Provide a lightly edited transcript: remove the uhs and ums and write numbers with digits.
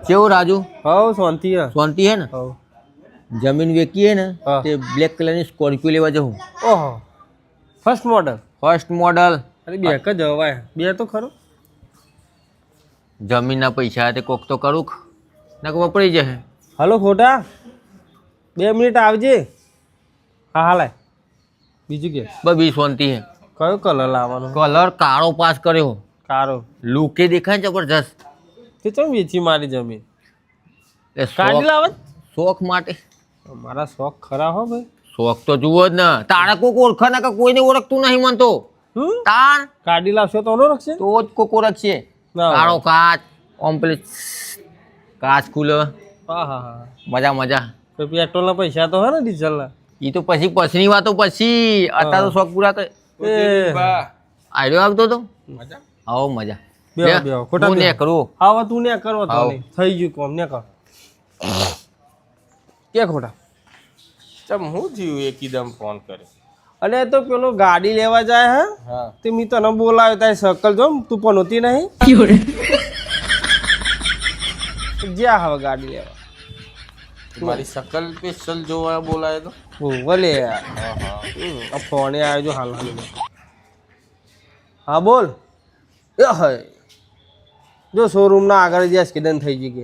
કેવું રાજુ? હવ શાંતિ હે. શાંતિ है ना? હવ. जमीन वेची है ना हाँ। ते ब्लैक कलर ની સ્કોર્પિયો લેવા જવું. ઓહો ફર્સ્ટ મોડલ. First model. અરે બે જ જવાય બે તો ખરું. જમીનના પૈસા તે કોક તો કરું નક વપરાઈ જશે. હલો ખોટા 2 મિનિટ આવજે. હા હાલે બીજું કે બબી શાંતિ હે. કયો કલર લાવવાનો? કલર કાળો પાસ કર્યો. કારો. લુકે દેખાય જબરજસ્ત. તે ચમ વેચી મારી જમીન? એ કાઢી લાવત શોખ માટે. મારા શોખ ખરા હો ભાઈ. શોખ તો જુઓ જ ને. તારા કોક ઓળખા ના કે કોઈને ઓળખતું નહીં મન તો. તાર કાઢી લાવશો તો નો રખશે તો જ કોક ઓળખશે. ના. કાળો કાચ ઓમ પેલી કાચ ખુલે. હા હા હા. મજા મજા. તો પેટ્રોલ ના પૈસા તો હે ને ડીઝલ ના? એ તો પછી પછીની વાતો પછી. અત્યારે તો શોખ પૂરા કરે. આઈડિયો આવતો તો મજા. આવો મજા. બેહો બેહો ખોટા હું ને કરું. આવા તું ને કરો તો આવો. નહીં. થઈ ગયું કોમ ને કર કે ખોટા. ચમ હું થયું એકદમ ફોન કરે? અલે તો પેલો ગાડી લેવા જાય હે હા તે મી તને બોલાવ્યો તારી સકલ જો તું પણ હોતી નહીં. જ્યાં હવે ગાડી લેવા મારી શકલ સ્પેશિયલ જોવા બોલાય તો ભલે આ ફોને આવ્યો જો હાલ હાલ. હા બોલ એ હય જો શોરૂમ ના આગળ જ્યાં સ્કેડન થઈ ગઈ કે